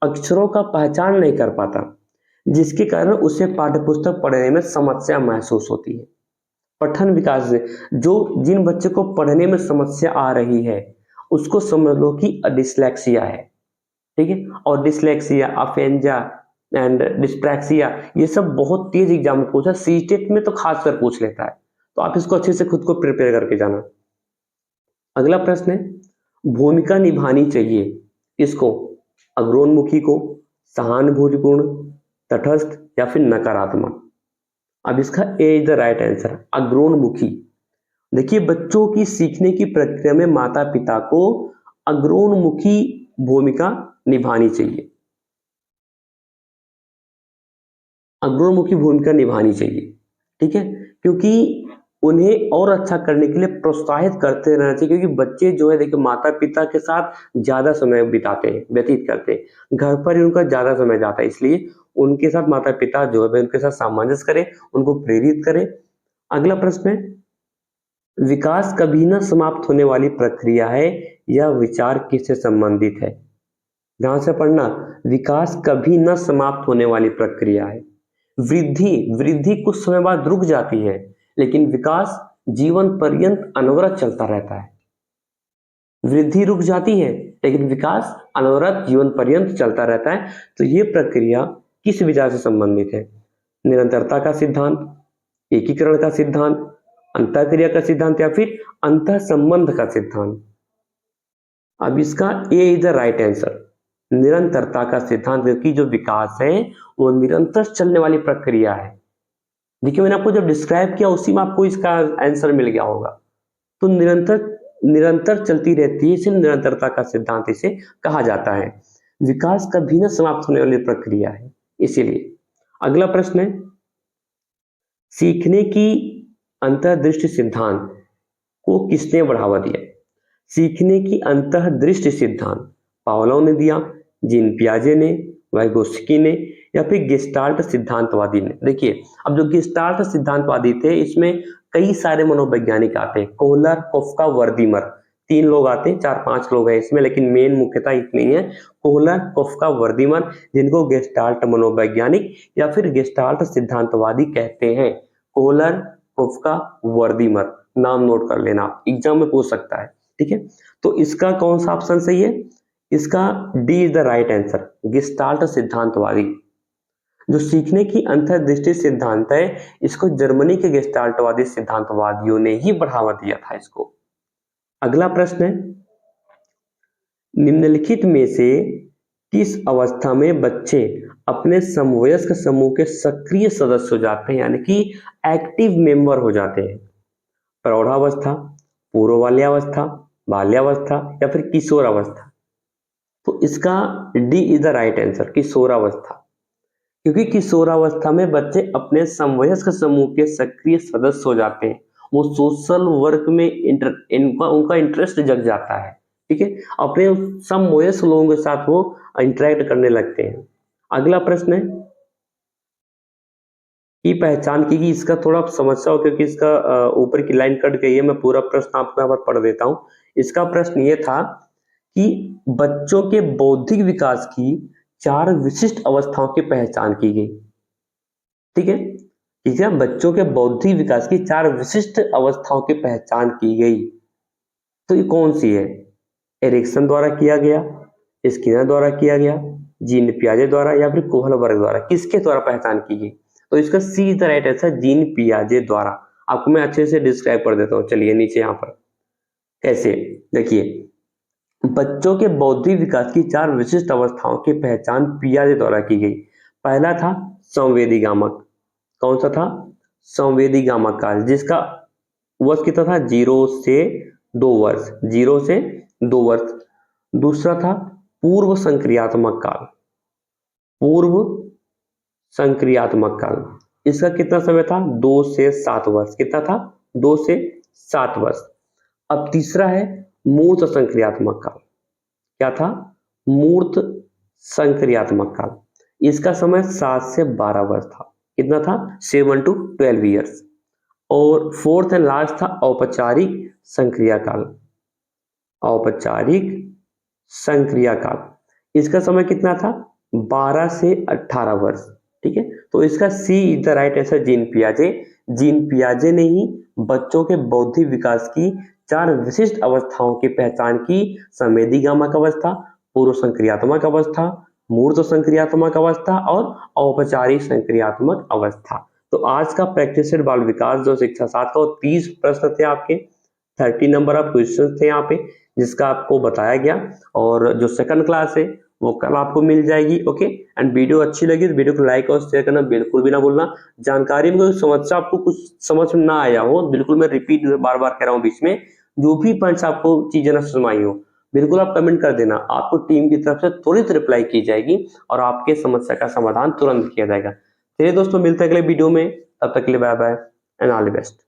अक्षरों का पहचान नहीं कर पाता, जिसके कारण उसे पाठ्यपुस्तक पढ़ने में समस्या महसूस होती है। पठन विकास से जो जिन बच्चे को पढ़ने में समस्या आ रही है उसको समझ लो कि डिसलेक्सिया है, ठीक है। और डिसलेक्सिया, अफेंजा एंड डिस्प्रैक्सिया ये सब बहुत तेज एग्जाम में पूछा, सीटेट में तो खासकर पूछ लेता है, तो आप इसको अच्छे से खुद को प्रिपेयर करके जाना। अगला प्रश्न है भूमिका निभानी चाहिए किसको? अग्रोन्मुखी को, सहानुभूतिपूर्ण, तटस्थ या फिर नकारात्मक। अब इसका ए इज द राइट आंसर, अग्रोन्मुखी। देखिए बच्चों की सीखने की प्रक्रिया में माता पिता को अग्रोन्मुखी भूमिका निभानी चाहिए, अग्रोन्मुखी भूमिका निभानी चाहिए, ठीक है, क्योंकि उन्हें और अच्छा करने के लिए प्रोत्साहित करते रहना चाहिए। क्योंकि बच्चे जो है देखिए माता पिता के साथ ज्यादा समय बिताते हैं, व्यतीत करते हैं, घर पर ही उनका ज्यादा समय जाता है, इसलिए उनके साथ माता पिता जो है उनके साथ सामंजस्य करें, उनको प्रेरित करें। अगला प्रश्न है विकास कभी न समाप्त होने वाली प्रक्रिया है, यह विचार किससे संबंधित है? ध्यान से पढ़ना, विकास कभी न समाप्त होने वाली प्रक्रिया है। वृद्धि, वृद्धि कुछ समय बाद रुक जाती है, लेकिन विकास जीवन पर्यंत अनवरत चलता रहता है। वृद्धि रुक जाती है लेकिन विकास अनवरत जीवन पर्यंत चलता रहता है। तो ये प्रक्रिया किस विचार से संबंधित है? निरंतरता का सिद्धांत, एकीकरण का सिद्धांत, अंतःक्रिया का सिद्धांत या फिर अंतः संबंध का सिद्धांत। अब इसका ए इज द राइट आंसर, निरंतरता का सिद्धांत, क्योंकि जो विकास है वो निरंतर चलने वाली प्रक्रिया है। देखिए मैंने आपको जब डिस्क्राइब किया उसी में आपको इसका आंसर मिल गया होगा। तो निरंतर, निरंतर चलती रहती है, इसे निरंतरता का सिद्धांत इसे कहा जाता है। विकास कभी न समाप्त होने वाली प्रक्रिया है इसीलिए। अगला प्रश्न है सीखने की अंतर्दृष्टि सिद्धांत को किसने बढ़ावा दिया? सीखने की अंतर्दृष्टि सिद्धांत पावलोव ने दिया, जीन पियाजे ने, वाइगोस्की ने या फिर गेस्टाल्ट सिद्धांतवादी ने। देखिए अब जो गेस्टाल्ट सिद्धांतवादी थे इसमें कई सारे मनोवैज्ञानिक आते हैं, कोहलर, कोफ्का, वर्दीमर, 3 लोग आते हैं, 4-5 लोग हैं इसमें, लेकिन मेन मुख्यतः इतने ही है, कोहलर, कोफ्का, वर्दीमर, जिनको गेस्टाल्ट मनोवैज्ञानिक या फिर गेस्टाल्ट सिद्धांतवादी कहते हैं। कोहलर, कोफ्का, वर्दीमर, नाम नोट कर लेना, एग्जाम में पूछ सकता है, ठीक है। तो इसका कौन सा ऑप्शन सही है? इसका D is the right answer, gestalt सिद्धांतवादी। जो सीखने की अंतर्दृष्टि सिद्धांत है इसको जर्मनी के गेस्टाल्टवादी सिद्धांतवादियों ने ही बढ़ावा दिया था इसको। अगला प्रश्न है निम्नलिखित में से किस अवस्था में बच्चे अपने समवयस्क समूह के सक्रिय सदस्य हो जाते हैं, यानी कि एक्टिव मेंबर हो जाते हैं? प्रौढ़ावस्था, पूर्व बाल्यावस्था, बाल्यावस्था या फिर किशोरावस्था। तो इसका D is the right answer, किशोरावस्था, क्योंकि किशोरावस्था में बच्चे अपने समवयस्क समूह के सक्रिय सदस्य हो जाते हैं। वो सोशल वर्क में उनका इंटरेस्ट जग जाता है ठीक है, अपने समवयस्क लोगों के साथ वो इंटरेक्ट करने लगते हैं। अगला प्रश्न है की पहचान की, इसका थोड़ा समस्या हो क्योंकि इसका ऊपर की लाइन कट गई है, मैं पूरा प्रश्न आपको यहाँ पर पढ़ देता हूँ। इसका प्रश्न ये था कि बच्चों के बौद्धिक विकास की 4 विशिष्ट अवस्थाओं की पहचान की गई। ठीक है, ठीक है, बच्चों के बौद्धिक विकास की 4 विशिष्ट अवस्थाओं की पहचान की गई, तो ये कौन सी है? एरिक्सन द्वारा किया गया, स्किनर द्वारा किया गया, जीन पियाजे द्वारा, या फिर कोहलबर्ग द्वारा, किसके द्वारा पहचान की गई? तो इसका C is the right answer, Jean पियाजे द्वारा। आपको मैं अच्छे से डिस्क्राइब कर देता हूँ, चलिए नीचे यहाँ पर कैसे देखिए। बच्चों के बौद्धिक विकास की 4 विशिष्ट अवस्थाओं की पहचान पियाजे द्वारा की गई। पहला था संवेदीगामक। कौन सा था? संवेदीगामक काल, जिसका वर्ष कितना था? 0 से 2 वर्ष, 0 से 2 वर्ष। दूसरा था पूर्व संक्रियात्मक काल, पूर्व संक्रियात्मक काल, इसका कितना समय था? 2 से 7 वर्ष। कितना था? 2 से 7 वर्ष। अब तीसरा है मूर्त संक्रियात्मक काल। क्या था? मूर्त संक्रियात्मक काल, इसका समय 7 से 12 वर्ष था। कितना था? 7 to 12 ईयर्स। और फोर्थ एंड लास्ट था औपचारिक संक्रिया काल, औपचारिक संक्रिया काल, इसका समय कितना था? 12 से 18 वर्ष। ठीक है, तो इसका C is the right answer, Jean पियाजे। जीन पियाजे ने ही बच्चों के बौद्धिक विकास की 4 विशिष्ट अवस्थाओं की पहचान की। संवेदीगामक अवस्था, पूर्व संक्रियात्मक अवस्था, मूर्त संक्रियात्मक अवस्था और औपचारिक संक्रियात्मक अवस्था। तो आज का प्रैक्टिस सेट बाल विकास जो शिक्षा 7 का, वो 30 प्रश्न थे आपके, 30 नंबर ऑफ क्वेश्चन थे यहाँ पे, जिसका आपको बताया गया। और जो सेकंड क्लास है वो कल आपको मिल जाएगी। ओके, एंड वीडियो अच्छी लगी तो वीडियो को लाइक और शेयर करना बिल्कुल भी ना भूलना। जानकारी में कोई समस्या आपको कुछ समझ में ना आया हो, बिल्कुल मैं रिपीट बार बार कह रहा हूँ बीच में, जो भी पॉइंट्स आपको चीजें ना समझ आई हो, बिल्कुल आप कमेंट कर देना, आपको टीम की तरफ से त्वरित रिप्लाई की जाएगी और आपके समस्या का समाधान तुरंत किया जाएगा। चलिए दोस्तों, मिलते हैं अगले वीडियो में, तब तक के लिए bye bye and all the best.